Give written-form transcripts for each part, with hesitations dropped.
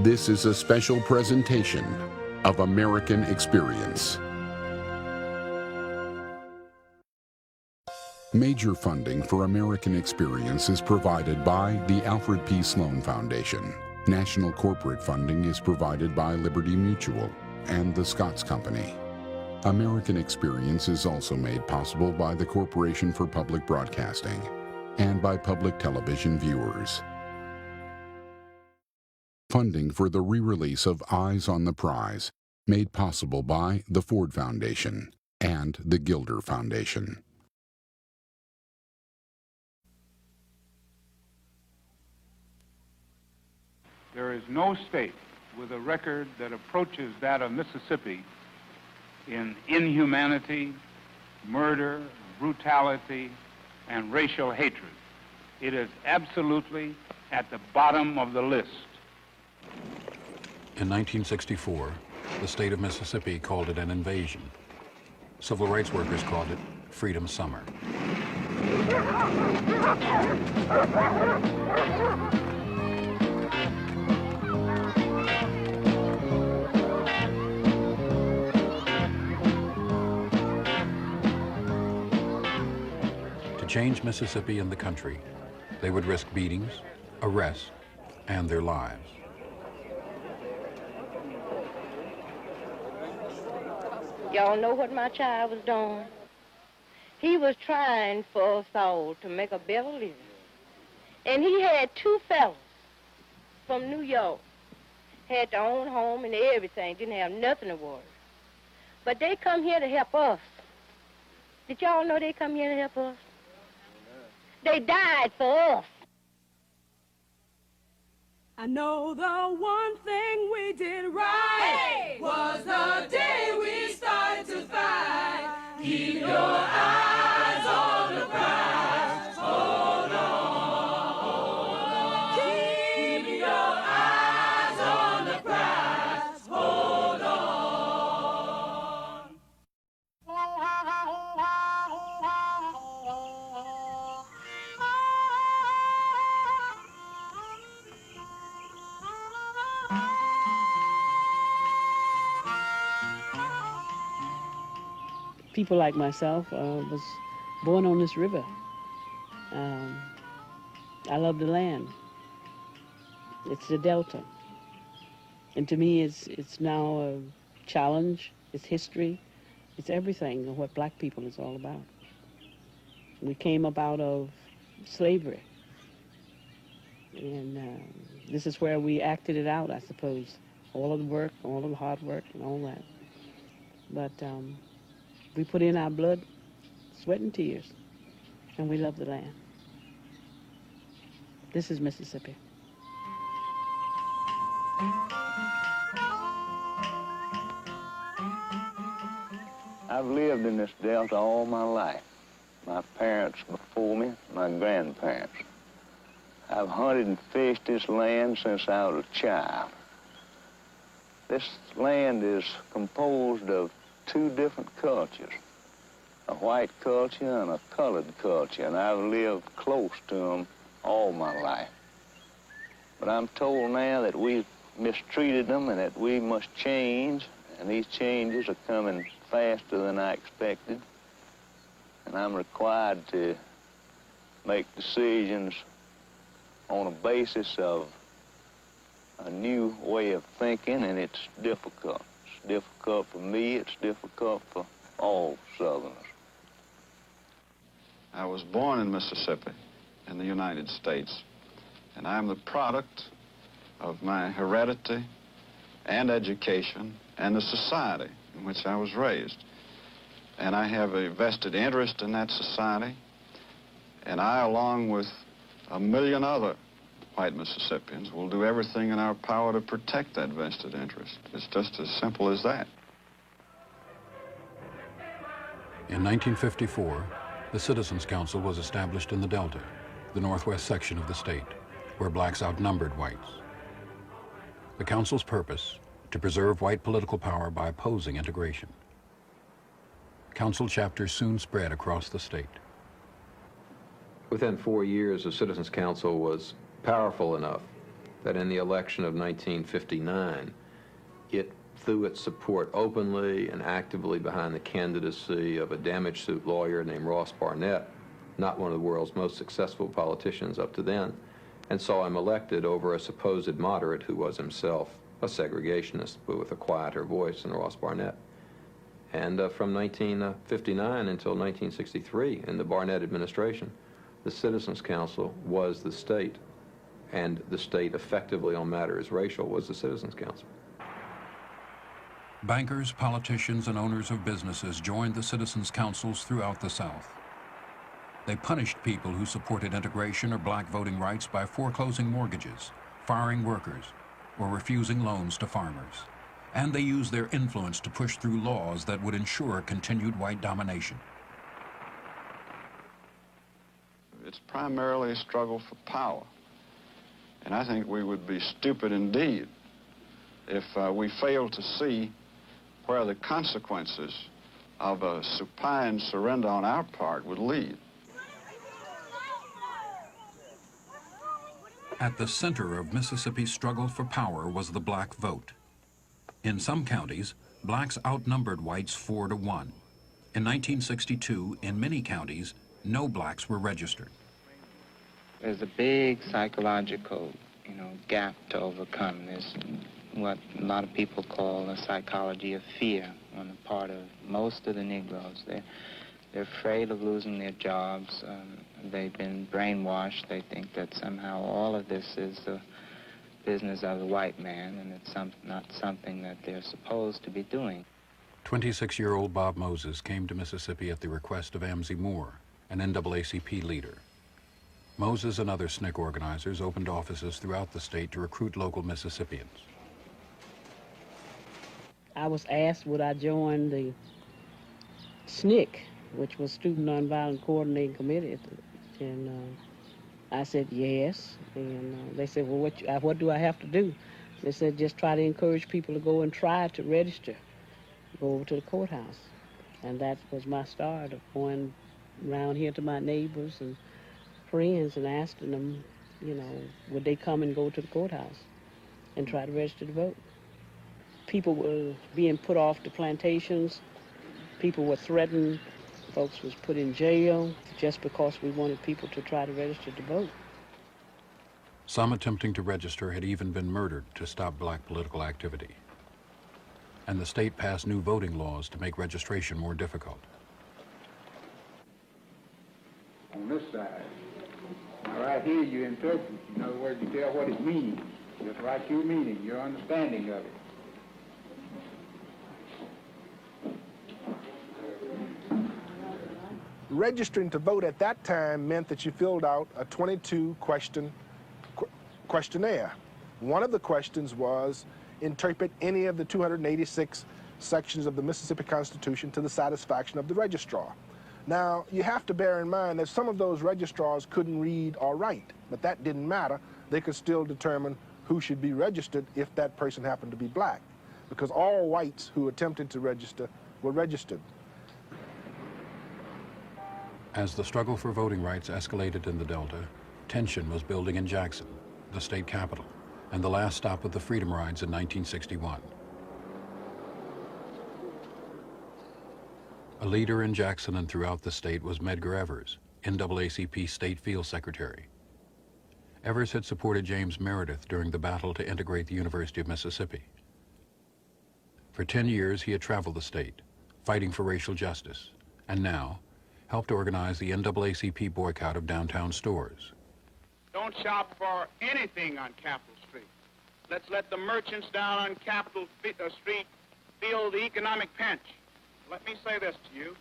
This is a special presentation of American Experience. Major funding for American Experience is provided by the Alfred P. Sloan Foundation. National corporate funding is provided by Liberty Mutual and the Scotts Company. American Experience is also made possible by the Corporation for Public Broadcasting and by public television viewers. Funding for the re-release of Eyes on the Prize, made possible by the Ford Foundation and the Gilder Foundation. There is no state with a record that approaches that of Mississippi in inhumanity, murder, brutality, and racial hatred. It is absolutely at the bottom of the list. In 1964, the state of Mississippi called it an invasion. Civil rights workers called it Freedom Summer. To change Mississippi and the country, they would risk beatings, arrest, and their lives. Y'all know what my child was doing? He was trying for us all to make a better living. And he had two fellas from New York, had their own home and everything, didn't have nothing to worry. But they come here to help us. Did y'all know they come here to help us? They died for us. I know the one thing we did right was the day we started to fight. Keep your eyes on the prize. Hold on, hold on. Keep your eyes on the prize. Hold on. People like myself was born on this river. I love the land. It's the Delta. And to me, it's now a challenge, it's history, it's everything of what black people is all about. We came up out of slavery. And this is where we acted it out, I suppose. All of the work, all of the hard work and all that. But we put in our blood, sweat, and tears, and we love the land. This is Mississippi. I've lived in this Delta all my life. My parents before me, my grandparents. I've hunted and fished this land since I was a child. This land is composed of two different cultures, a white culture and a colored culture, and I've lived close to them all my life. But I'm told now that we've mistreated them and that we must change, and these changes are coming faster than I expected, and I'm required to make decisions on a basis of a new way of thinking, and it's difficult. It's difficult for me, it's difficult for all Southerners. I was born in Mississippi, in the United States, and I'm the product of my heredity and education and the society in which I was raised. And I have a vested interest in that society, and I, along with 1 million other white Mississippians, will do everything in our power to protect that vested interest. It's just as simple as that. In 1954, the Citizens Council was established in the Delta, the northwest section of the state, where blacks outnumbered whites. The council's purpose, to preserve white political power by opposing integration. Council chapters soon spread across the state. Within 4 years, the Citizens Council was powerful enough that in the election of 1959, it threw its support openly and actively behind the candidacy of a damage suit lawyer named Ross Barnett, not one of the world's most successful politicians up to then, and saw him elected over a supposed moderate who was himself a segregationist, but with a quieter voice than Ross Barnett. And from 1959 until 1963, in the Barnett administration, the Citizens Council was the state, and the state effectively on matters racial was the Citizens Council. Bankers, politicians, and owners of businesses joined the Citizens Councils throughout the South. They punished people who supported integration or black voting rights by foreclosing mortgages, firing workers, or refusing loans to farmers. And they used their influence to push through laws that would ensure continued white domination. It's primarily a struggle for power. And I think we would be stupid indeed if we failed to see where the consequences of a supine surrender on our part would lead. At the center of Mississippi's struggle for power was the black vote. In some counties, blacks outnumbered whites 4 to 1. In 1962, in many counties, no blacks were registered. There's a big psychological, gap to overcome. There's what a lot of people call a psychology of fear on the part of most of the Negroes. They're afraid of losing their jobs. They've been brainwashed. They think that somehow all of this is the business of the white man, and it's not something that they're supposed to be doing. 26-year-old Bob Moses came to Mississippi at the request of Amzie Moore, an NAACP leader. Moses and other SNCC organizers opened offices throughout the state to recruit local Mississippians. I was asked would I join the SNCC, which was Student Nonviolent Coordinating Committee, and I said yes. And they said, well, what do I have to do? They said, just try to encourage people to go and try to register, go over to the courthouse. And that was my start of going around here to my neighbors and friends and asking them, would they come and go to the courthouse and try to register to vote. People were being put off the plantations. People were threatened. Folks was put in jail just because we wanted people to try to register to vote. Some attempting to register had even been murdered to stop black political activity. And the state passed new voting laws to make registration more difficult. On this side, now right here you interpret. In other words, you tell what it means. Just write your meaning, your understanding of it. Registering to vote at that time meant that you filled out a 22-question questionnaire. One of the questions was, interpret any of the 286 sections of the Mississippi Constitution to the satisfaction of the registrar. Now, you have to bear in mind that some of those registrars couldn't read or write, but that didn't matter. They could still determine who should be registered if that person happened to be black, because all whites who attempted to register were registered. As the struggle for voting rights escalated in the Delta, tension was building in Jackson, the state capital, and the last stop of the Freedom Rides in 1961. A leader in Jackson and throughout the state was Medgar Evers, NAACP State Field Secretary. Evers had supported James Meredith during the battle to integrate the University of Mississippi. For 10 years, he had traveled the state, fighting for racial justice, and now helped organize the NAACP boycott of downtown stores. Don't shop for anything on Capitol Street. Let's let the merchants down on Capitol Street feel the economic pinch. Let me say this to you.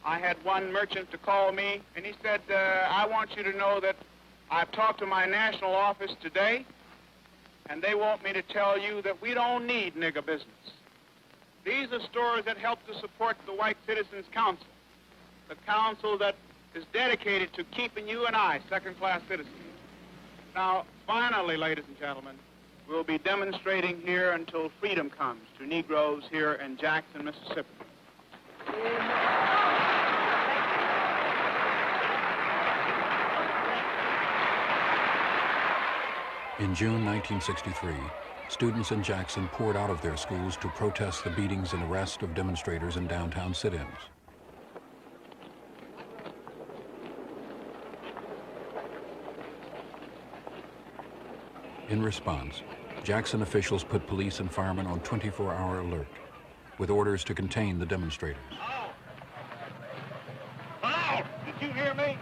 I had one merchant to call me, and he said, I want you to know that I've talked to my national office today, and they want me to tell you that we don't need nigger business. These are stores that help to support the White Citizens Council, the council that is dedicated to keeping you and I second-class citizens. Now, finally, ladies and gentlemen, we'll be demonstrating here until freedom comes to Negroes here in Jackson, Mississippi. In June 1963, students in Jackson poured out of their schools to protest the beatings and arrest of demonstrators in downtown sit-ins. In response, Jackson officials put police and firemen on 24-hour alert, with orders to contain the demonstrators. Hello! Did you hear me?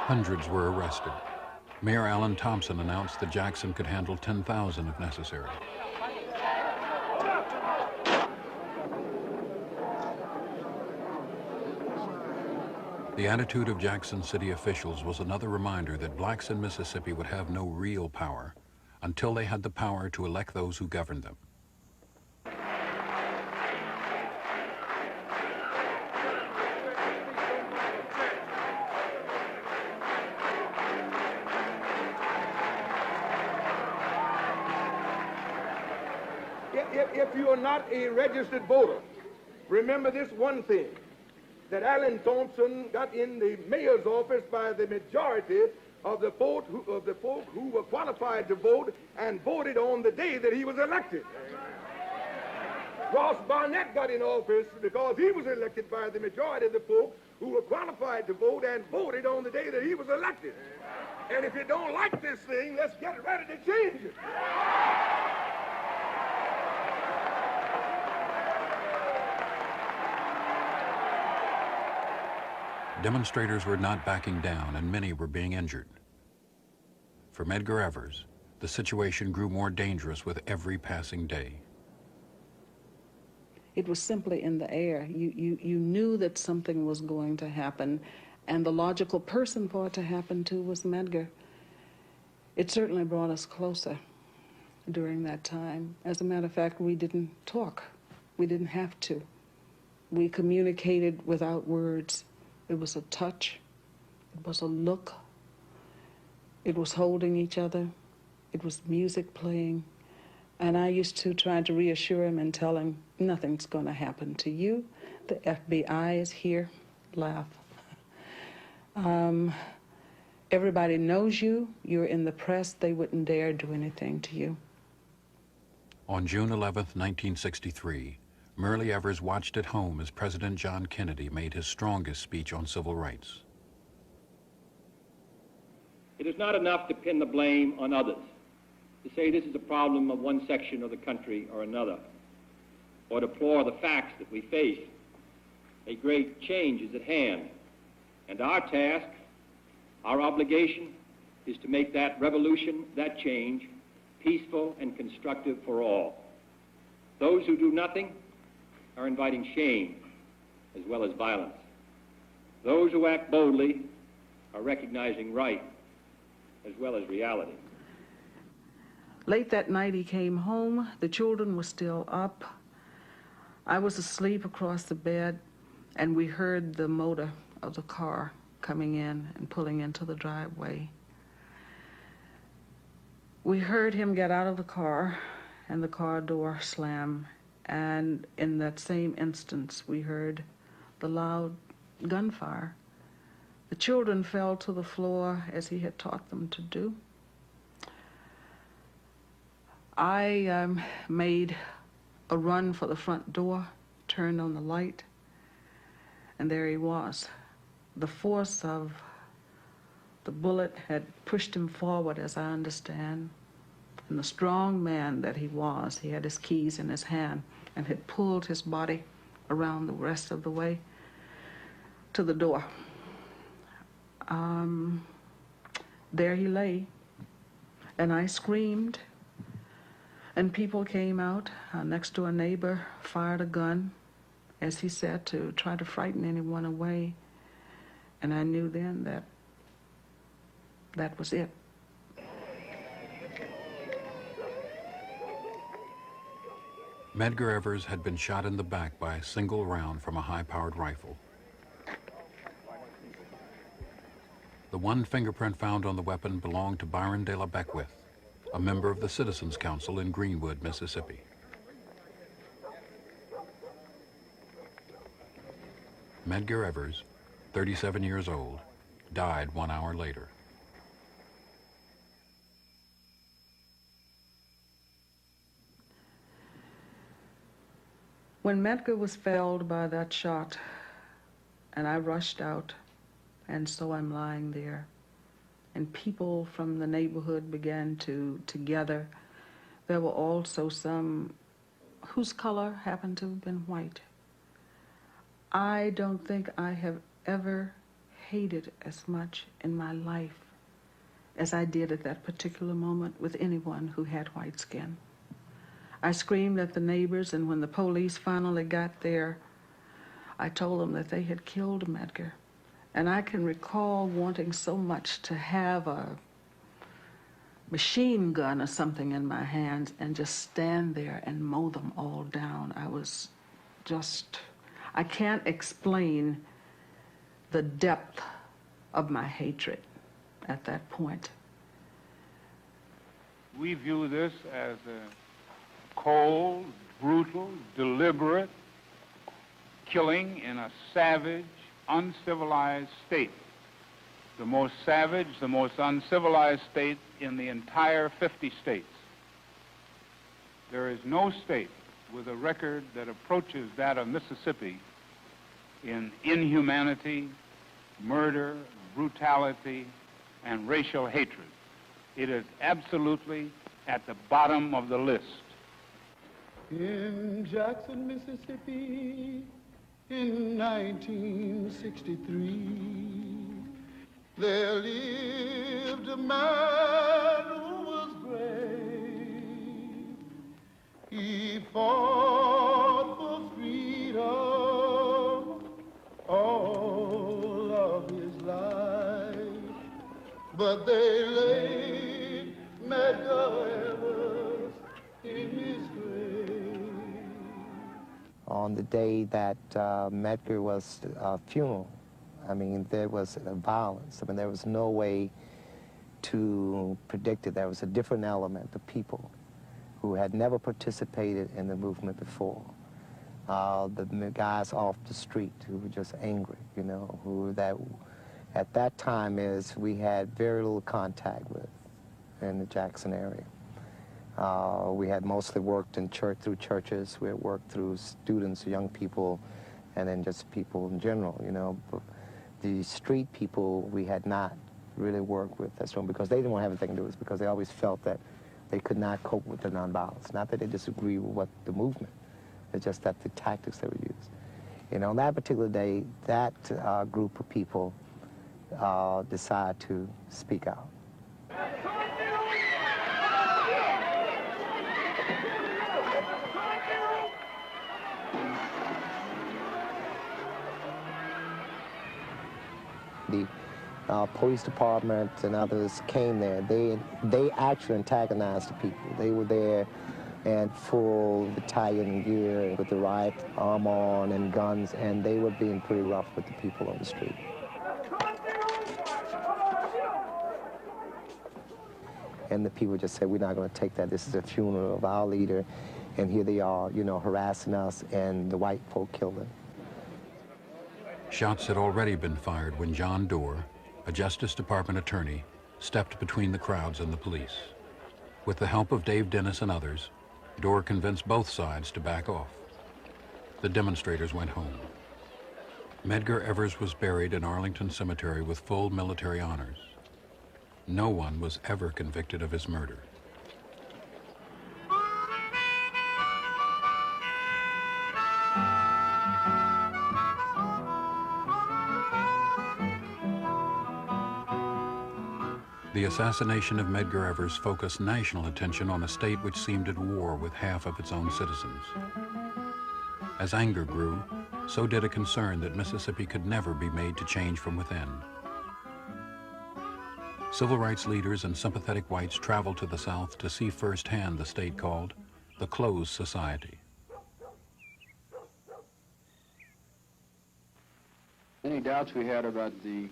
Hundreds were arrested. Mayor Allen Thompson announced that Jackson could handle 10,000 if necessary. The attitude of Jackson city officials was another reminder that blacks in Mississippi would have no real power until they had the power to elect those who governed them. If you are not a registered voter, remember this one thing, that Allen Thompson got in the mayor's office by the majority of the folk who were qualified to vote and voted on the day that he was elected. Ross Barnett got in office because he was elected by the majority of the folk who were qualified to vote and voted on the day that he was elected. And if you don't like this thing, let's get ready to change it. Demonstrators were not backing down, and many were being injured. For Medgar Evers, the situation grew more dangerous with every passing day. It was simply in the air. You knew that something was going to happen, and the logical person for it to happen to was Medgar. It certainly brought us closer during that time. As a matter of fact, we didn't talk. We didn't have to. We communicated without words. It was a touch, it was a look, it was holding each other, it was music playing, and I used to try to reassure him and tell him, nothing's going to happen to you, the FBI is here, laugh. Everybody knows you, you're in the press, they wouldn't dare do anything to you. On June 11th, 1963, Myrlie Evers watched at home as President John Kennedy made his strongest speech on civil rights. It is not enough to pin the blame on others, to say this is a problem of one section of the country or another, or deplore the facts that we face. A great change is at hand, and our task, our obligation, is to make that revolution, that change, peaceful and constructive for all. Those who do nothing are inviting shame as well as violence. Those who act boldly are recognizing right as well as reality. Late that night he came home. The children were still up. I was asleep across the bed, and we heard the motor of the car coming in and pulling into the driveway. We heard him get out of the car and the car door slam. And in that same instance, we heard the loud gunfire. The children fell to the floor as he had taught them to do. I made a run for the front door, turned on the light, and there he was. The force of the bullet had pushed him forward, as I understand. And the strong man that he was, he had his keys in his hand and had pulled his body around the rest of the way to the door. There he lay, and I screamed, and people came out. Next door neighbor fired a gun, as he said, to try to frighten anyone away. And I knew then that that was it. Medgar Evers had been shot in the back by a single round from a high-powered rifle. The one fingerprint found on the weapon belonged to Byron de la Beckwith, a member of the Citizens Council in Greenwood, Mississippi. Medgar Evers, 37 years old, died 1 hour later. When Medgar was felled by that shot, and I rushed out, and so I'm lying there, and people from the neighborhood began to gather. There were also some whose color happened to have been white. I don't think I have ever hated as much in my life as I did at that particular moment with anyone who had white skin. I screamed at the neighbors, and when the police finally got there, I told them that they had killed Medgar. And I can recall wanting so much to have a machine gun or something in my hands and just stand there and mow them all down. I was just, I can't explain the depth of my hatred at that point. We view this as a cold, brutal, deliberate killing in a savage, uncivilized state. The most savage, the most uncivilized state in the entire 50 states. There is no state with a record that approaches that of Mississippi in inhumanity, murder, brutality, and racial hatred. It is absolutely at the bottom of the list. In Jackson, Mississippi, in 1963, there lived a man who was brave. He fought for freedom all of his life, but they laid Medgar Evers in his grave. On the day that Medgar was funeral, I mean, there was violence. I mean, there was no way to predict it. There was a different element of people who had never participated in the movement before. The guys off the street who were just angry, you know, who that at that time is we had very little contact with in the Jackson area. We had mostly worked in through churches. We had worked through students, young people, and then just people in general, you know. But the street people we had not really worked with as well because they didn't want to have anything to do with it because they always felt that they could not cope with the nonviolence. Not that they disagree with what the movement, it's just that the tactics that were used. You know, on that particular day, that group of people decided to speak out. The police department and others came there. They actually antagonized the people. They were there in full battalion gear with the right arm on and guns, and they were being pretty rough with the people on the street. And the people just said, we're not going to take that. This is a funeral of our leader, and here they are, you know, harassing us, and the white folk killed them. Shots had already been fired when John Doerr, a Justice Department attorney, stepped between the crowds and the police. With the help of Dave Dennis and others, Doerr convinced both sides to back off. The demonstrators went home. Medgar Evers was buried in Arlington Cemetery with full military honors. No one was ever convicted of his murder. The assassination of Medgar Evers focused national attention on a state which seemed at war with half of its own citizens. As anger grew, so did a concern that Mississippi could never be made to change from within. Civil rights leaders and sympathetic whites traveled to the South to see firsthand the state called the closed society. Any doubts we had about the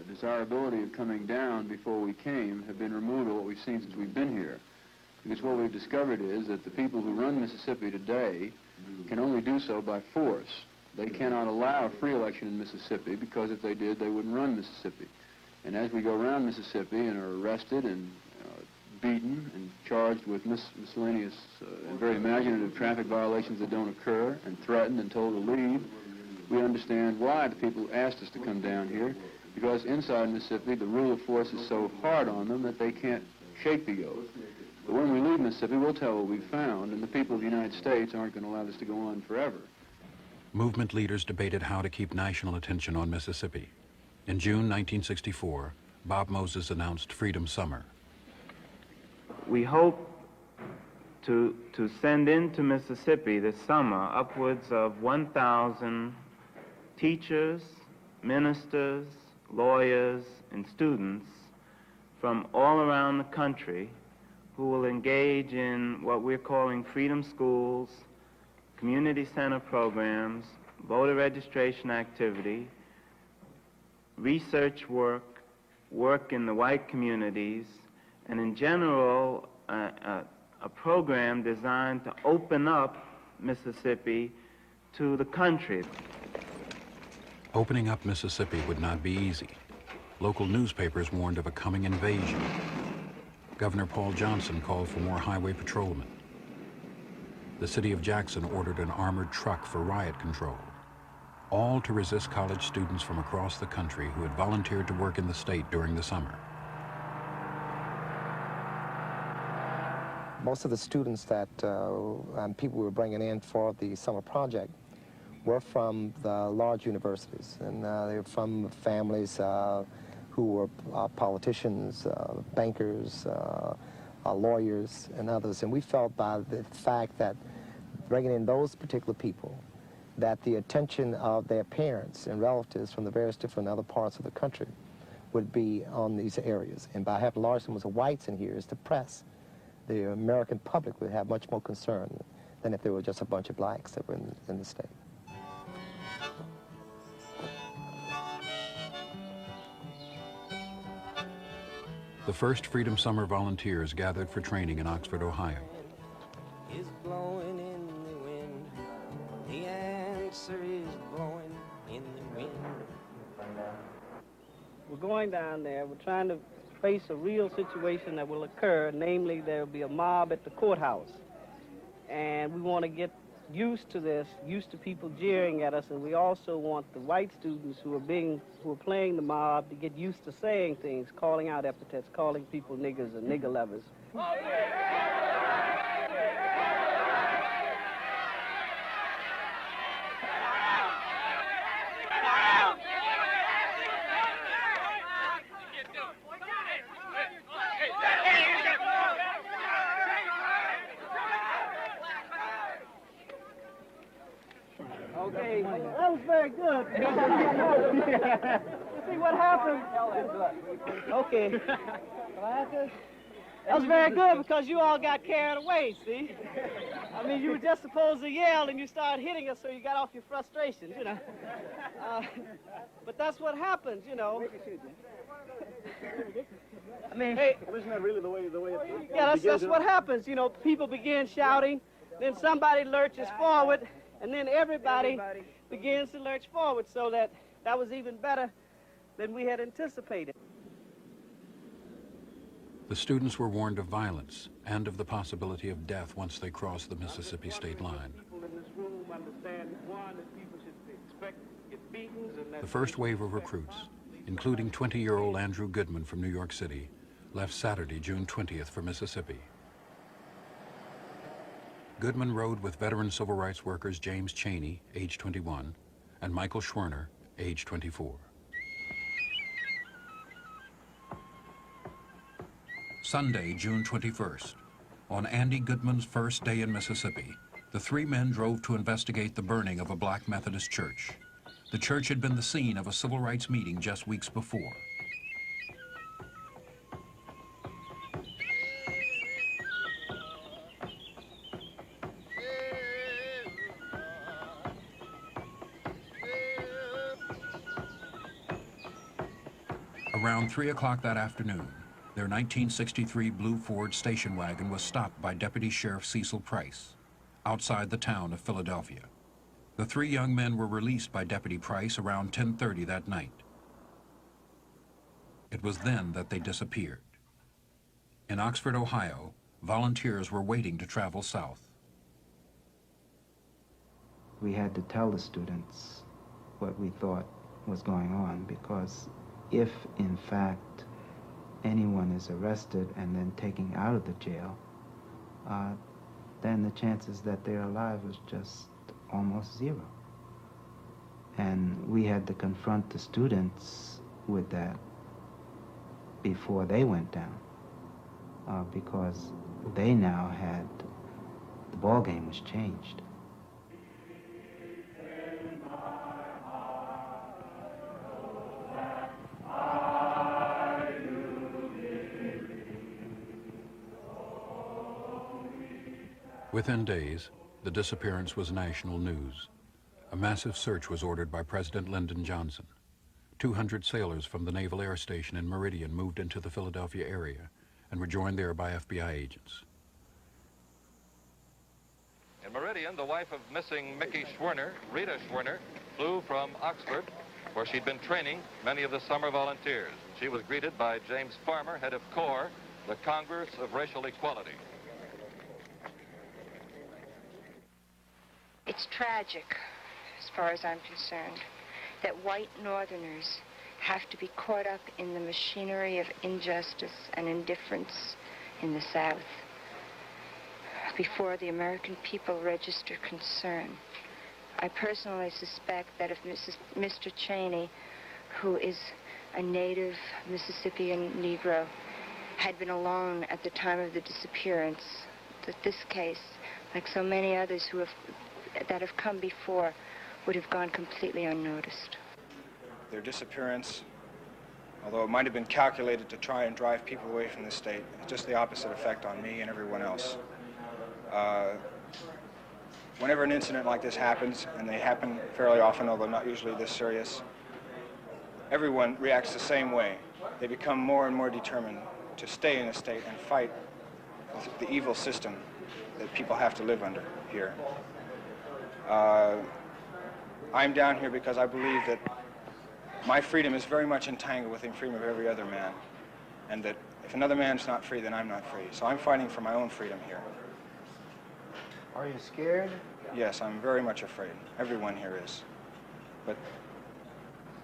desirability of coming down before we came have been removed of what we've seen since we've been here. Because what we've discovered is that the people who run Mississippi today can only do so by force. They cannot allow a free election in Mississippi because if they did, they wouldn't run Mississippi. And as we go around Mississippi and are arrested and beaten and charged with miscellaneous and very imaginative traffic violations that don't occur and threatened and told to leave, we understand why the people asked us to come down here, because inside Mississippi the rule of force is so hard on them that they can't shake the oath. But when we leave Mississippi, we'll tell what we've found, and the people of the United States aren't going to allow this to go on forever. Movement leaders debated how to keep national attention on Mississippi. In June 1964, Bob Moses announced Freedom Summer. We hope to send into Mississippi this summer upwards of 1,000 teachers, ministers, lawyers, and students from all around the country who will engage in what we're calling freedom schools, community center programs, voter registration activity, research work, work in the white communities, and in general, a program designed to open up Mississippi to the country. Opening up Mississippi would not be easy. Local newspapers warned of a coming invasion. Governor Paul Johnson called for more highway patrolmen. The city of Jackson ordered an armored truck for riot control, all to resist college students from across the country who had volunteered to work in the state during the summer. Most of the students that people were bringing in for the summer project were from the large universities, and they were from families who were politicians, bankers, lawyers, and others. And we felt by the fact that bringing in those particular people, that the attention of their parents and relatives from the various different other parts of the country would be on these areas. And by having large numbers of whites in here, is the press, the American public would have much more concern than if there were just a bunch of blacks that were in the state. The first Freedom Summer volunteers gathered for training in Oxford, Ohio. Is blowing in the wind. The answer is blowing in the wind. We're going down there. We're trying to face a real situation that will occur, namely there will be a mob at the courthouse. And we want to get used to this, used to people jeering at us, and we also want the white students who are playing the mob to get used to saying things, calling out epithets, calling people niggers and nigger lovers. Okay, that was very good. See what happened? Okay. That was very good because you all got carried away, see? I mean, you were just supposed to yell and you started hitting us so you got off your frustrations, you know. But that's what happens, you know. I mean, hey, isn't that really the way it yeah, that's what happens, you know. People begin shouting, then somebody lurches forward, and then everybody begins to lurch forward, so that was even better than we had anticipated. The students were warned of violence and of the possibility of death once they crossed the Mississippi state line. The first wave of recruits, including 20-year-old Andrew Goodman from New York City, left Saturday, June 20th for Mississippi. Goodman rode with veteran civil rights workers James Chaney, age 21, and Michael Schwerner, age 24. Sunday, June 21st. On Andy Goodman's first day in Mississippi, the three men drove to investigate the burning of a black Methodist church. The church had been the scene of a civil rights meeting just weeks before. Around 3 o'clock that afternoon, their 1963 blue Ford station wagon was stopped by Deputy Sheriff Cecil Price outside the town of Philadelphia. The three young men were released by Deputy Price around 10:30 that night. It was then that they disappeared. In Oxford, Ohio, volunteers were waiting to travel south. We had to tell the students what we thought was going on, because if, in fact, anyone is arrested and then taken out of the jail, then the chances that they're alive was just almost zero. And we had to confront the students with that before they went down, because they now had, the ball game was changed. Within days, the disappearance was national news. A massive search was ordered by President Lyndon Johnson. 200 sailors from the Naval Air Station in Meridian moved into the Philadelphia area and were joined there by FBI agents. In Meridian, the wife of missing Mickey Schwerner, Rita Schwerner, flew from Oxford, where she'd been training many of the summer volunteers. She was greeted by James Farmer, head of CORE, the Congress of Racial Equality. It's tragic, as far as I'm concerned, that white Northerners have to be caught up in the machinery of injustice and indifference in the South before the American people register concern. I personally suspect that if Mr. Cheney, who is a native Mississippian Negro, had been alone at the time of the disappearance, that this case, like so many others that have come before, would have gone completely unnoticed. Their disappearance, although it might have been calculated to try and drive people away from the state, it's just the opposite effect on me and everyone else. Whenever an incident like this happens, and they happen fairly often, although not usually this serious, everyone reacts the same way. They become more and more determined to stay in the state and fight the evil system that people have to live under here. I'm down here because I believe that my freedom is very much entangled with the freedom of every other man, and that if another man's not free, then I'm not free. So I'm fighting for my own freedom here. Are you scared? Yes, I'm very much afraid. Everyone here is. But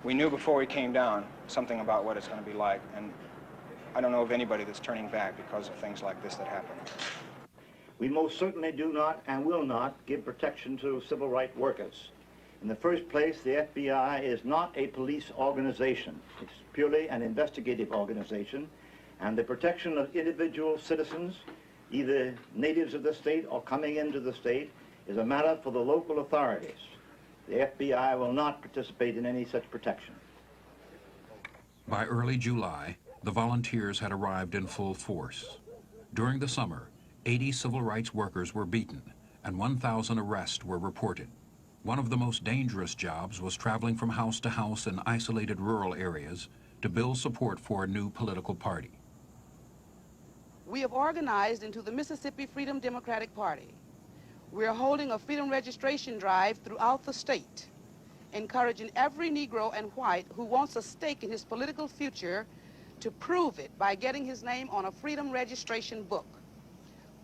we knew before we came down something about what it's going to be like, and I don't know of anybody that's turning back because of things like this that happen. We most certainly do not and will not give protection to civil rights workers. In the first place, the FBI is not a police organization. It's purely an investigative organization, and the protection of individual citizens, either natives of the state or coming into the state, is a matter for the local authorities. The FBI will not participate in any such protection. By early July, the volunteers had arrived in full force. During the summer, 80 civil rights workers were beaten, and 1,000 arrests were reported. One of the most dangerous jobs was traveling from house to house in isolated rural areas to build support for a new political party. We have organized into the Mississippi Freedom Democratic Party. We are holding a freedom registration drive throughout the state, encouraging every Negro and white who wants a stake in his political future to prove it by getting his name on a freedom registration book.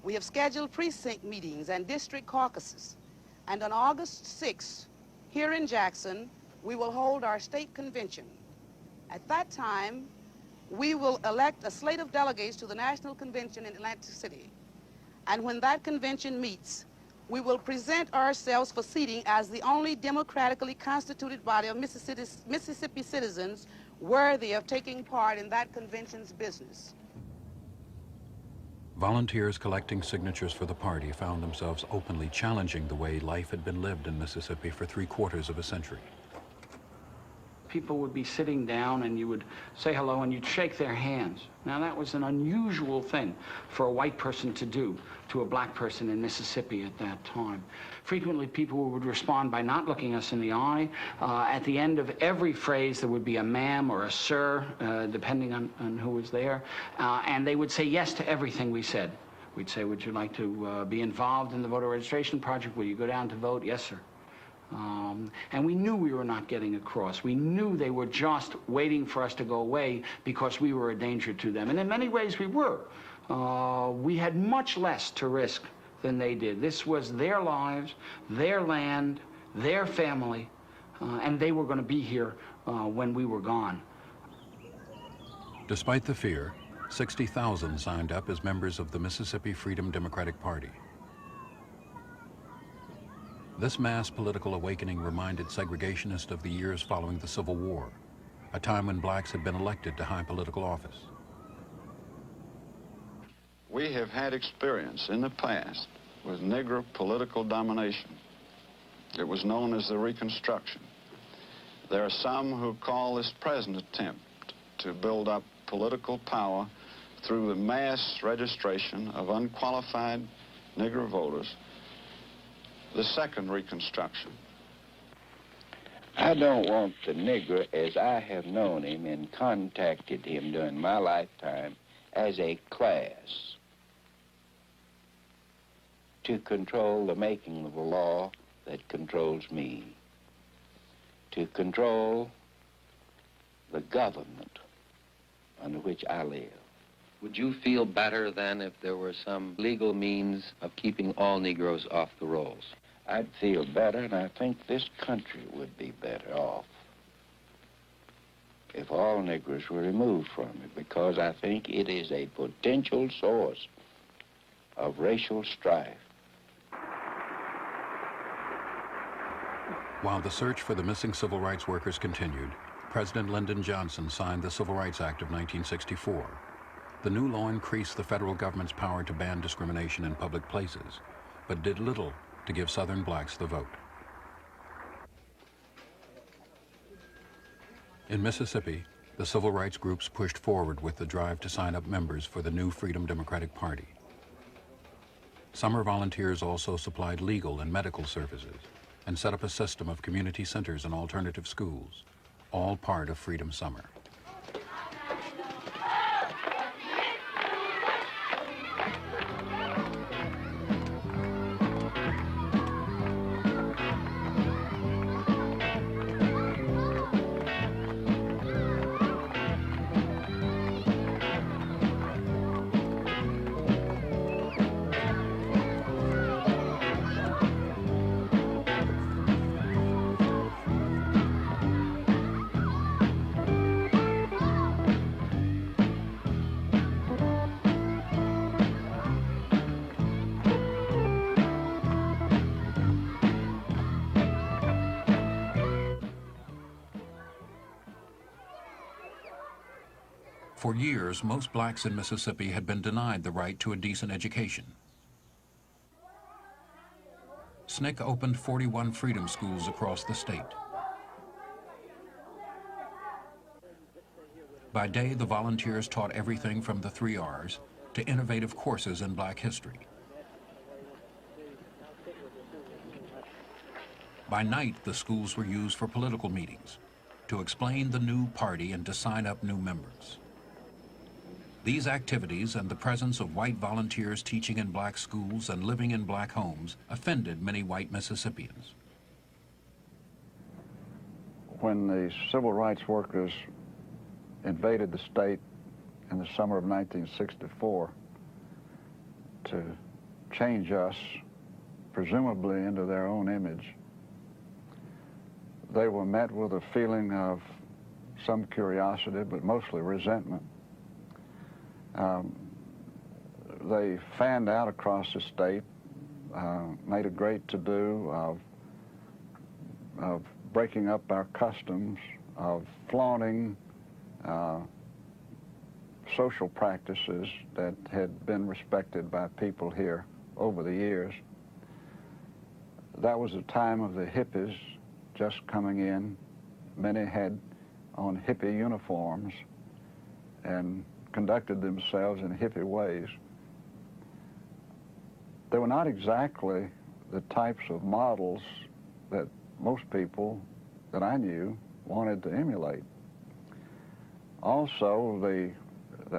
We have scheduled precinct meetings and district caucuses, and on August 6th, here in Jackson, we will hold our state convention. At that time, we will elect a slate of delegates to the National Convention in Atlantic City. And when that convention meets, we will present ourselves for seating as the only democratically constituted body of Mississippi citizens worthy of taking part in that convention's business. Volunteers collecting signatures for the party found themselves openly challenging the way life had been lived in Mississippi for 3/4 of a century. people would be sitting down and you would say hello and you'd shake their hands. Now that was an unusual thing for a white person to do to a black person in Mississippi at that time. Frequently people would respond by not looking us in the eye. At the end of every phrase there would be a ma'am or a sir, depending on who was there, and they would say yes to everything we said. We'd say, would you like to be involved in the voter registration project? Will you go down to vote? Yes, sir. And we knew we were not getting across. We knew they were just waiting for us to go away because we were a danger to them. And in many ways we were. We had much less to risk than they did. This was their lives, their land, their family, and they were going to be here when we were gone. Despite the fear, 60,000 signed up as members of the Mississippi Freedom Democratic Party. This mass political awakening reminded segregationists of the years following the Civil War, a time when blacks had been elected to high political office. We have had experience in the past with Negro political domination. It was known as the Reconstruction. There are some who call this present attempt to build up political power through the mass registration of unqualified Negro voters the second Reconstruction. I don't want the Negro as I have known him and contacted him during my lifetime as a class to control the making of the law that controls me, to control the government under which I live. Would you feel better then if there were some legal means of keeping all Negroes off the rolls? I'd feel better, and I think this country would be better off if all Negroes were removed from it, because I think it is a potential source of racial strife. While the search for the missing civil rights workers continued, President Lyndon Johnson signed the Civil Rights Act of 1964. The new law increased the federal government's power to ban discrimination in public places, but did little to give Southern blacks the vote. In Mississippi, the civil rights groups pushed forward with the drive to sign up members for the new Freedom Democratic Party. Summer volunteers also supplied legal and medical services and set up a system of community centers and alternative schools, all part of Freedom Summer. For years, most blacks in Mississippi had been denied the right to a decent education. SNCC opened 41 freedom schools across the state. By day, the volunteers taught everything from the 3 R's to innovative courses in black history. By night, the schools were used for political meetings, to explain the new party and to sign up new members. These activities and the presence of white volunteers teaching in black schools and living in black homes offended many white Mississippians. When the civil rights workers invaded the state in the summer of 1964 to change us, presumably into their own image, they were met with a feeling of some curiosity, but mostly resentment. They fanned out across the state, made a great to-do of breaking up our customs, of flaunting social practices that had been respected by people here over the years. That was the time of the hippies just coming in. Many had on hippie uniforms and conducted themselves in hippie ways. They were not exactly the types of models that most people that I knew wanted to emulate. Also, the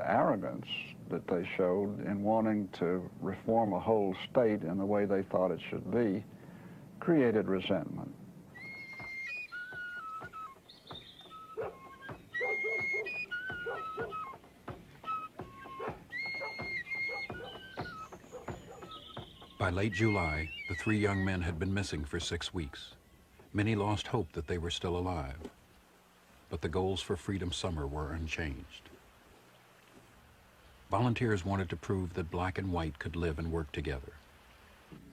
arrogance that they showed in wanting to reform a whole state in the way they thought it should be created resentment. By late July, the 3 young men had been missing for 6 weeks. Many lost hope that they were still alive, but the goals for Freedom Summer were unchanged. Volunteers wanted to prove that black and white could live and work together.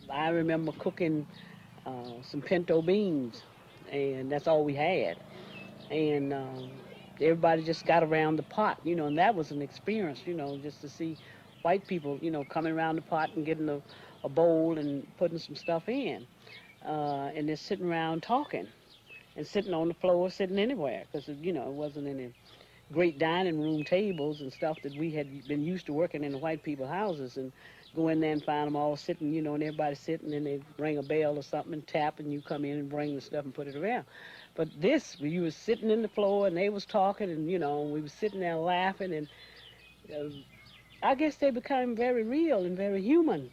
I remember cooking some pinto beans, and that's all we had. And everybody just got around the pot, you know, and that was an experience, you know, just to see white people, you know, coming around the pot and getting a bowl and putting some stuff in. And just sitting around talking and sitting on the floor, sitting anywhere, because, you know, it wasn't any great dining room tables and stuff that we had been used to working in the white people's houses, and go in there and find them all sitting, you know, and everybody sitting, and they ring a bell or something and tap, and you come in and bring the stuff and put it around. But this, you was sitting in the floor and they was talking, and, you know, we was sitting there laughing, and I guess they became very real and very human.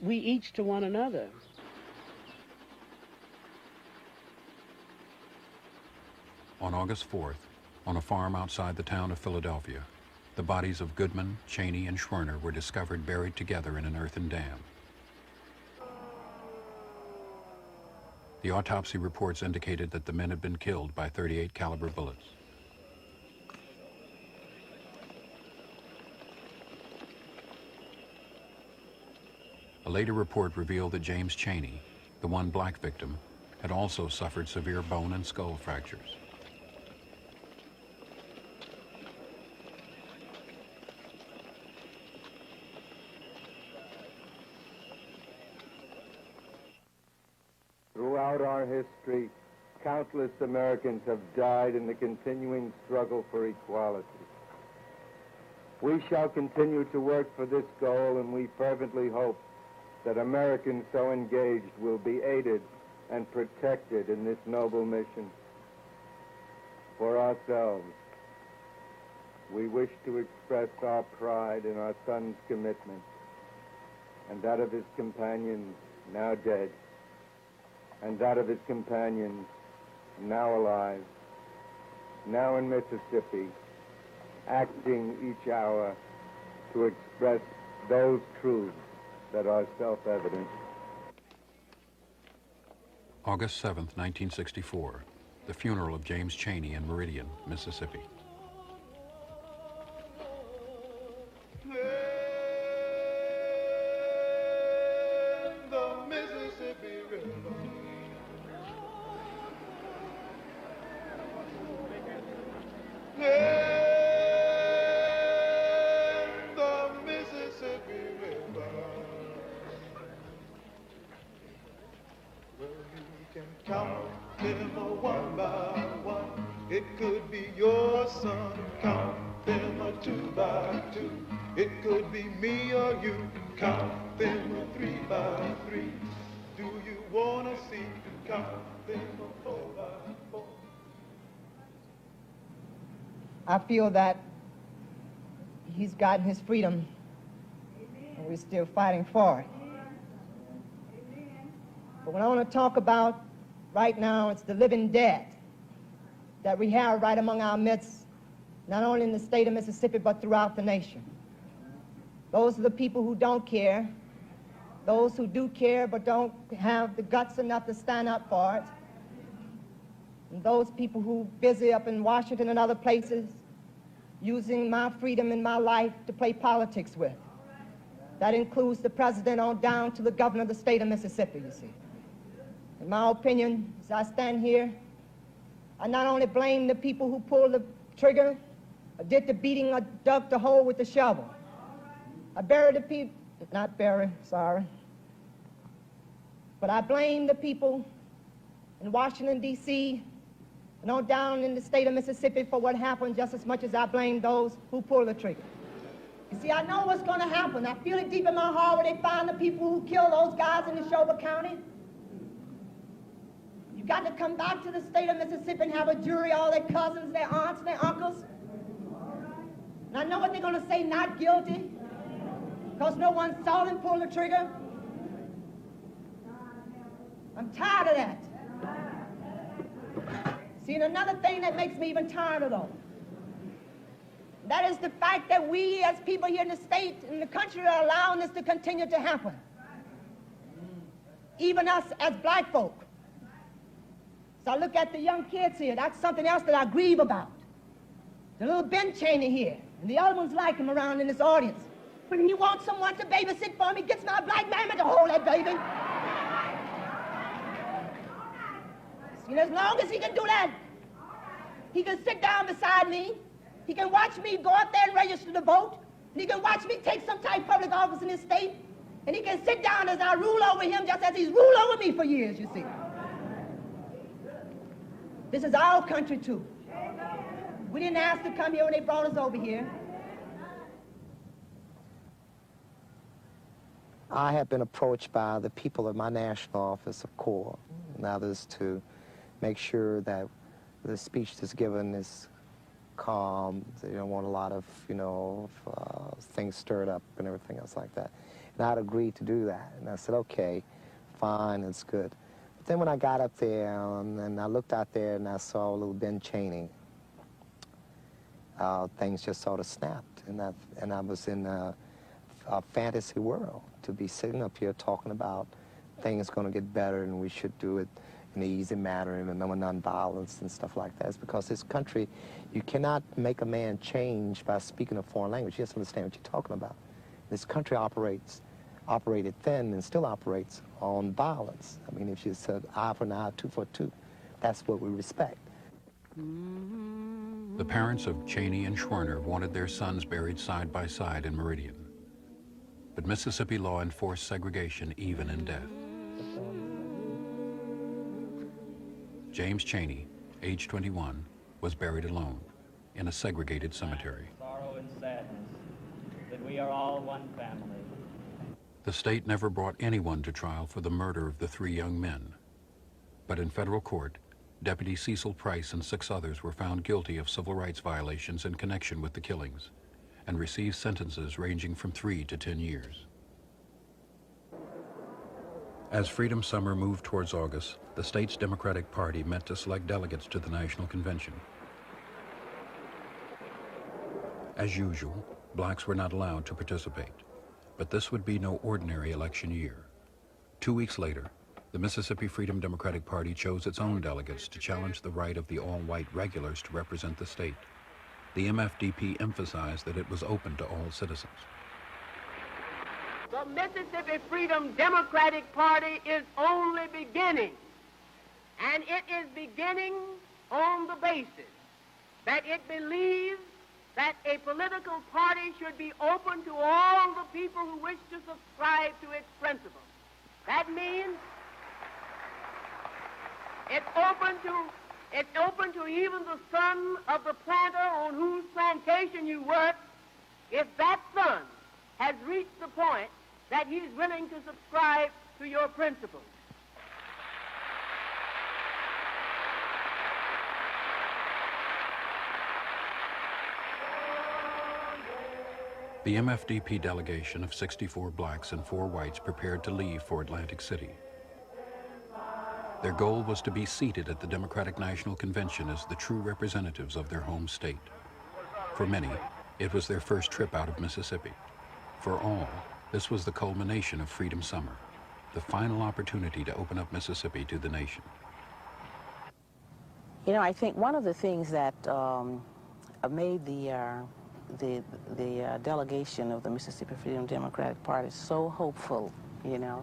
We each to one another. On August 4th, on a farm outside the town of Philadelphia, the bodies of Goodman, Cheney, and Schwerner were discovered buried together in an earthen dam. The autopsy reports indicated that the men had been killed by .38 caliber bullets. A later report revealed that James Cheney, the one black victim, had also suffered severe bone and skull fractures. Throughout our history, countless Americans have died in the continuing struggle for equality. We shall continue to work for this goal, and we fervently hope that Americans so engaged will be aided and protected in this noble mission. For ourselves, we wish to express our pride in our son's commitment and that of his companions now dead, and that of his companions now alive, now in Mississippi, acting each hour to express those truths that are self-evident. August 7th, 1964, the funeral of James Cheney in Meridian, Mississippi. It could be your son, count them a 2 by 2. It could be me or you, count them a 3 by 3. Do you wanna see, count them a 4 by 4? I feel that he's gotten his freedom, and we're still fighting for it. But what I want to talk about right now, it's the living dead that we have right among our midst, not only in the state of Mississippi, but throughout the nation. Those are the people who don't care, those who do care but don't have the guts enough to stand up for it, and those people who are busy up in Washington and other places using my freedom and my life to play politics with. That includes the president on down to the governor of the state of Mississippi, you see. In my opinion, as I stand here, I not only blame the people who pulled the trigger, or did the beating, or dug the hole with the shovel. I bury the people, not bury, sorry. But I blame the people in Washington, D.C., and on down in the state of Mississippi for what happened just as much as I blame those who pulled the trigger. You see, I know what's going to happen. I feel it deep in my heart when they find the people who killed those guys in Neshoba County. You got to come back to the state of Mississippi and have a jury, all their cousins, their aunts, their uncles. And I know what they're going to say, not guilty, because no one saw them pull the trigger. I'm tired of that. See, and another thing that makes me even tireder, though, that is the fact that we as people here in the state and the country are allowing this to continue to happen. Even us as black folk. So I look at the young kids here, that's something else that I grieve about. The little Ben Cheney here, and the other ones like him around in this audience. When he wants someone to babysit for him, he gets my black man to hold that baby. And as long as he can do that, he can sit down beside me, he can watch me go out there and register to vote, and he can watch me take some type of public office in this state, and he can sit down as I rule over him just as he's ruled over me for years, you see. This is our country, too. We didn't ask to come here when they brought us over here. I have been approached by the people of my national office of CORE and others to make sure that the speech that's given is calm. They don't want a lot of, things stirred up and everything else like that. And I'd agreed to do that. And I said, okay, fine, it's good. But then when I got up there and I looked out there and I saw little Ben Cheney, things just sort of snapped. And I was in a fantasy world to be sitting up here talking about things going to get better and we should do it in an easy manner and remember nonviolence and stuff like that. It's because this country, you cannot make a man change by speaking a foreign language. You have to understand what you're talking about. This country operated then and still operates on violence. I mean, if you said eye for an eye, tooth for a tooth, that's what we respect. The parents of Cheney and Schwerner wanted their sons buried side by side in Meridian. But Mississippi law enforced segregation even in death. James Cheney, age 21, was buried alone in a segregated cemetery. Sorrow and sadness that we are all one family. The state never brought anyone to trial for the murder of the 3 young men. But in federal court, Deputy Cecil Price and 6 others were found guilty of civil rights violations in connection with the killings and received sentences ranging from 3 to 10 years. As Freedom Summer moved towards August, the state's Democratic Party met to select delegates to the National Convention. As usual, blacks were not allowed to participate, but this would be no ordinary election year. 2 weeks later, the Mississippi Freedom Democratic Party chose its own delegates to challenge the right of the all-white regulars to represent the state. The MFDP emphasized that it was open to all citizens. The Mississippi Freedom Democratic Party is only beginning, and it is beginning on the basis that it believes that a political party should be open to all the people who wish to subscribe to its principles. That means it's open to even the son of the planter on whose plantation you work, if that son has reached the point that he's willing to subscribe to your principles. The MFDP delegation of 64 blacks and 4 whites prepared to leave for Atlantic City. Their goal was to be seated at the Democratic National Convention as the true representatives of their home state. For many, it was their first trip out of Mississippi. For all, this was the culmination of Freedom Summer, the final opportunity to open up Mississippi to the nation. You know, I think one of the things that made the delegation of the Mississippi Freedom Democratic Party so hopeful,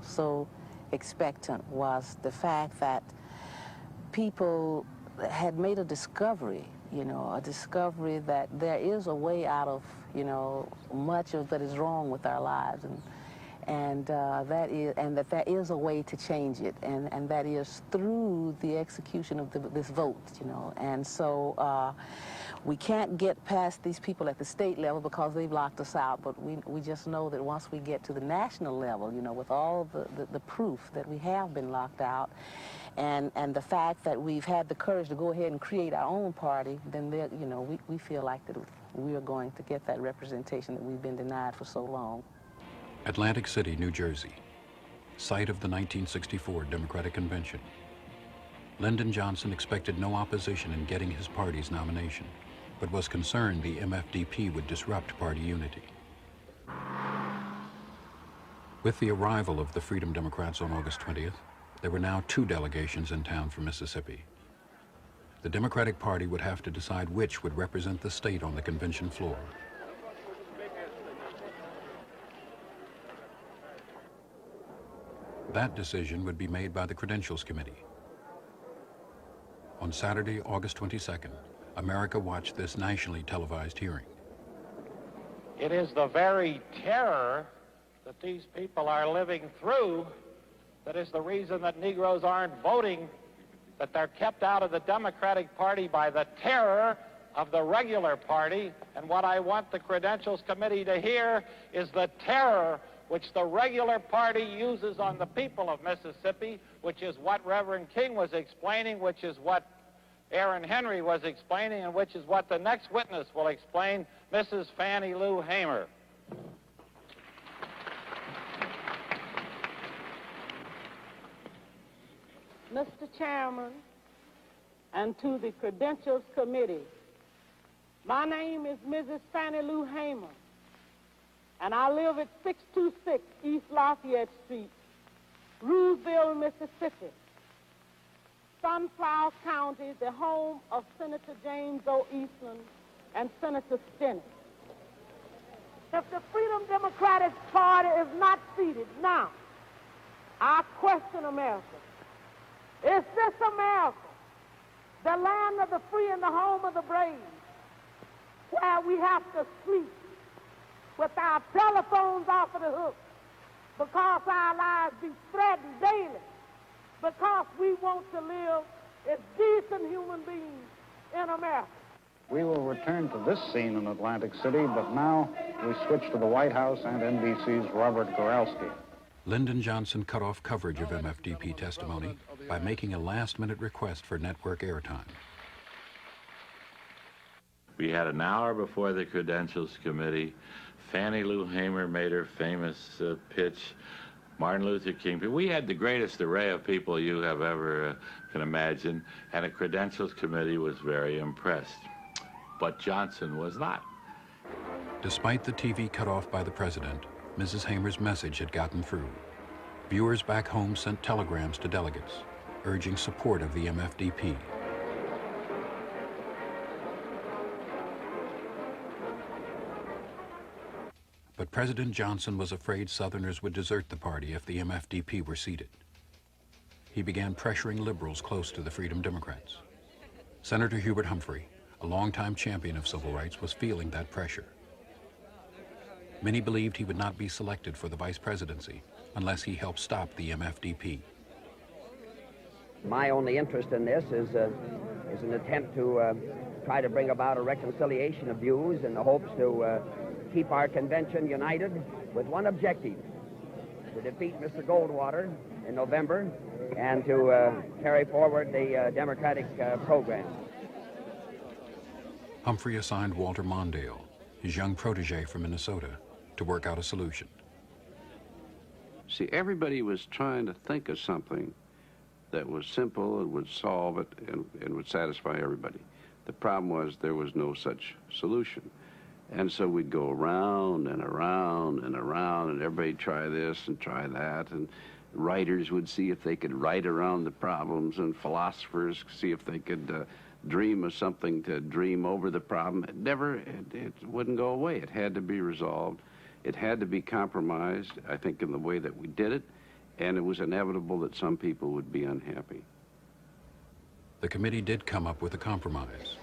so expectant, was the fact that people had made a discovery, a discovery that there is a way out of, much of that is wrong with our lives. And that there is a way to change it, and that is through the execution of this vote, you know. And so we can't get past these people at the state level because they've locked us out, but we just know that once we get to the national level, you know, with all the proof that we have been locked out, and the fact that we've had the courage to go ahead and create our own party, then, you know, we feel like that we are going to get that representation that we've been denied for so long. Atlantic City, New Jersey, site of the 1964 Democratic Convention. Lyndon Johnson expected no opposition in getting his party's nomination, but was concerned the MFDP would disrupt party unity. With the arrival of the Freedom Democrats on August 20th, there were now 2 delegations in town from Mississippi. The Democratic Party would have to decide which would represent the state on the convention floor. That decision would be made by the Credentials Committee. On Saturday, August 22nd, America watched this nationally televised hearing. It is the very terror that these people are living through that is the reason that Negroes aren't voting, that they're kept out of the Democratic Party by the terror of the regular party. And what I want the Credentials Committee to hear is the terror which the regular party uses on the people of Mississippi, which is what Reverend King was explaining, which is what Aaron Henry was explaining, and which is what the next witness will explain, Mrs. Fannie Lou Hamer. Mr. Chairman, and to the Credentials Committee, my name is Mrs. Fannie Lou Hamer, and I live at 626 East Lafayette Street, Rooseville, Mississippi. Sunflower County, the home of Senator James O. Eastland and Senator Stinnett. If the Freedom Democratic Party is not seated now, I question America. Is this America, the land of the free and the home of the brave, where we have to sleep with our telephones off of the hook because our lives be threatened daily, because we want to live as decent human beings in America? We will return to this scene in Atlantic City, but now we switch to the White House and NBC's Robert Goralski. Lyndon Johnson cut off coverage of MFDP testimony by making a last-minute request for network airtime. We had an hour before the Credentials Committee. Fannie Lou Hamer made her famous pitch. Martin Luther King. We had the greatest array of people you have ever can imagine, and the Credentials Committee was very impressed. But Johnson was not. Despite the TV cut off by the president, Mrs. Hamer's message had gotten through. Viewers back home sent telegrams to delegates, urging support of the MFDP. But President Johnson was afraid Southerners would desert the party if the MFDP were seated. He began pressuring liberals close to the Freedom Democrats. Senator Hubert Humphrey, a longtime champion of civil rights, was feeling that pressure. Many believed he would not be selected for the vice presidency unless he helped stop the MFDP. My only interest in this is an attempt to try to bring about a reconciliation of views in the hopes to keep our convention united with one objective: to defeat Mr. Goldwater in November and to carry forward the Democratic program. Humphrey assigned Walter Mondale, his young protege from Minnesota, to work out a solution. See, everybody was trying to think of something that was simple and would solve it and would satisfy everybody. The problem was there was no such solution. And so we'd go around and around and around, and everybody'd try this and try that, and writers would see if they could write around the problems, and philosophers see if they could dream of something to dream over the problem. It wouldn't go away. It had to be resolved. It had to be compromised, I think, in the way that we did it, and it was inevitable that some people would be unhappy. The committee did come up with a compromise.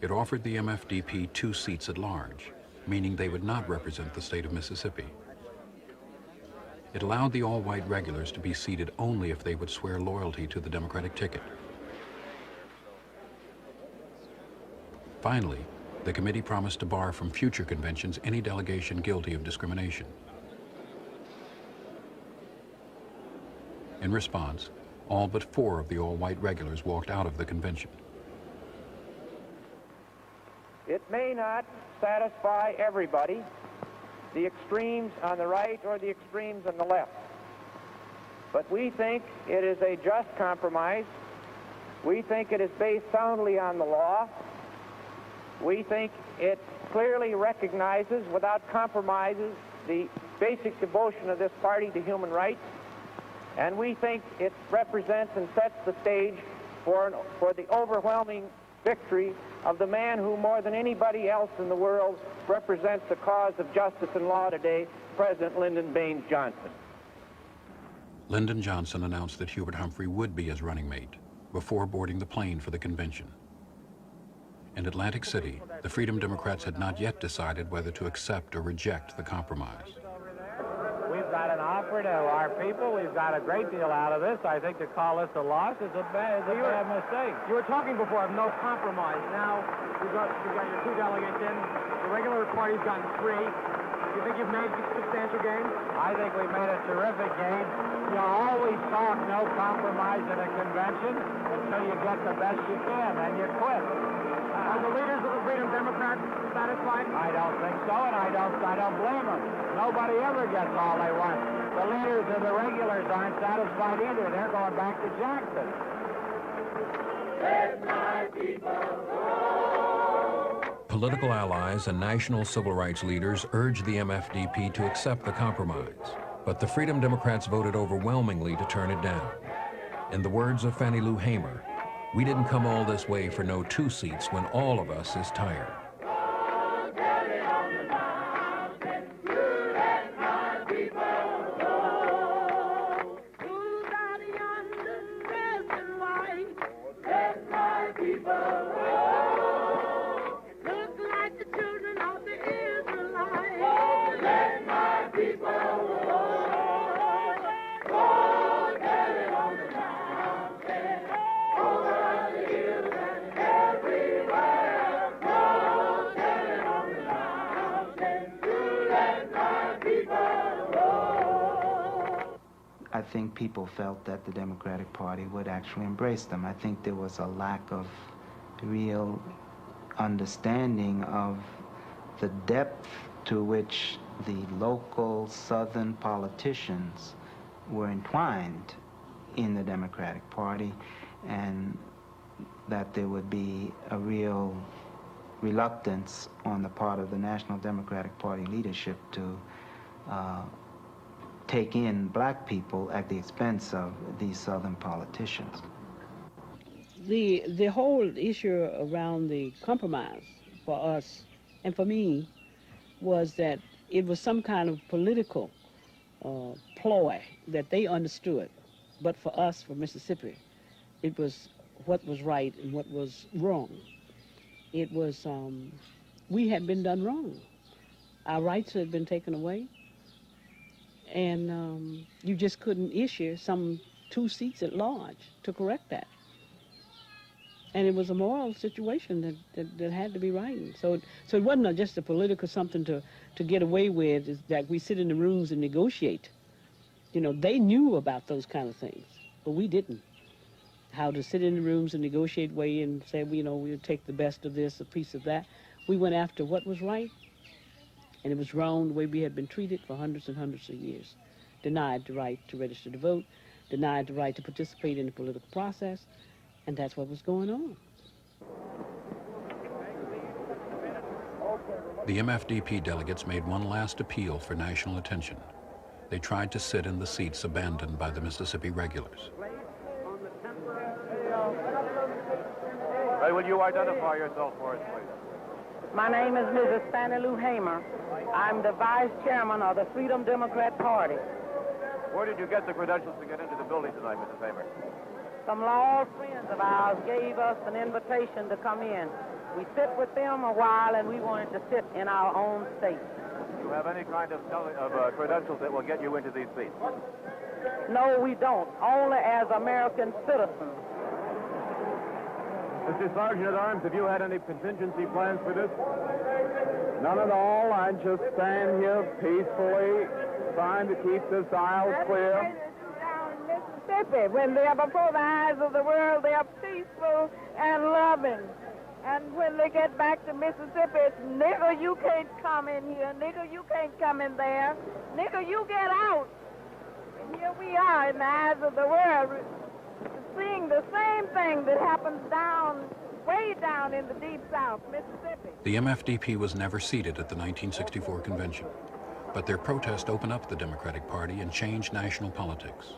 It offered the MFDP 2 seats at large, meaning they would not represent the state of Mississippi. It allowed the all-white regulars to be seated only if they would swear loyalty to the Democratic ticket. Finally, the committee promised to bar from future conventions any delegation guilty of discrimination. In response, all but 4 of the all-white regulars walked out of the convention. It may not satisfy everybody, the extremes on the right or the extremes on the left. But we think it is a just compromise. We think it is based soundly on the law. We think it clearly recognizes, without compromises, the basic devotion of this party to human rights. And we think it represents and sets the stage for the overwhelming victory of the man who, more than anybody else in the world, represents the cause of justice and law today, President Lyndon Baines Johnson. Lyndon Johnson announced that Hubert Humphrey would be his running mate before boarding the plane for the convention. In Atlantic City, the Freedom Democrats had not yet decided whether to accept or reject the compromise. We've got an offer to our people. We've got a great deal out of this. I think to call this a loss is a bad mistake. You were talking before of no compromise. Now you've got your 2 delegates in. The regular party's gotten 3. You think you've made substantial gains? I think we made a terrific gain. You always talk no compromise at a convention until you get the best you can, and you quit. Are the leaders of the Freedom Democrats satisfied? I don't think so, and I don't blame them. Nobody ever gets all they want. The leaders of the regulars aren't satisfied either. They're going back to Jackson. Let my people go. Political allies and national civil rights leaders urged the MFDP to accept the compromise, but the Freedom Democrats voted overwhelmingly to turn it down. In the words of Fannie Lou Hamer, "We didn't come all this way for no 2 seats when all of us is tired." I think people felt that the Democratic Party would actually embrace them. I think there was a lack of real understanding of the depth to which the local Southern politicians were entwined in the Democratic Party, and that there would be a real reluctance on the part of the National Democratic Party leadership to take in black people at the expense of these Southern politicians. The whole issue around the compromise for us and for me was that it was some kind of political ploy that they understood. But for us, for Mississippi, it was what was right and what was wrong. It was, we had been done wrong. Our rights had been taken away. And you just couldn't issue some 2 seats at large to correct that. And it was a moral situation that had to be rightened. So it wasn't just a political something to get away with, is that we sit in the rooms and negotiate. You know, they knew about those kind of things, but we didn't. How to sit in the rooms and negotiate way and say, you know, we'll take the best of this, a piece of that. We went after what was right. And it was wrong the way we had been treated for hundreds and hundreds of years. Denied the right to register to vote, denied the right to participate in the political process, and that's what was going on. The MFDP delegates made one last appeal for national attention. They tried to sit in the seats abandoned by the Mississippi regulars. Hey, will you identify yourself for us, please? My name is Mrs. Fannie Lou Hamer. I'm the vice chairman of the Freedom Democrat Party. Where did you get the credentials to get into the building tonight, Mrs. Hamer? Some law friends of ours gave us an invitation to come in. We sit with them a while, and we wanted to sit in our own state. Do you have any kind of credentials that will get you into these seats? No, we don't. Only as American citizens. Mr. Sergeant at Arms, have you had any contingency plans for this? None at all. I just stand here peacefully, trying to keep this aisle clear. Mississippi, when they are before the eyes of the world, they are peaceful and loving. And when they get back to Mississippi, it's, nigger, you can't come in here. Nigger, you can't come in there. Nigger, you get out. And here we are in the eyes of the world, seeing the same thing that happens down, way down in the deep South, Mississippi. The MFDP was never seated at the 1964 convention, but their protest opened up the Democratic Party and changed national politics.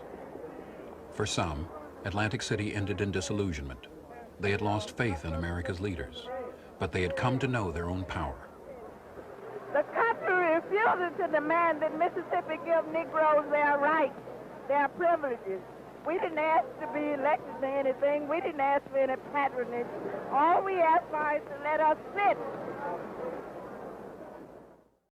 For some, Atlantic City ended in disillusionment. They had lost faith in America's leaders, but they had come to know their own power. The country refuses to demand that Mississippi give Negroes their rights, their privileges. We didn't ask to be elected to anything. We didn't ask for any patronage. All we asked for is to let us sit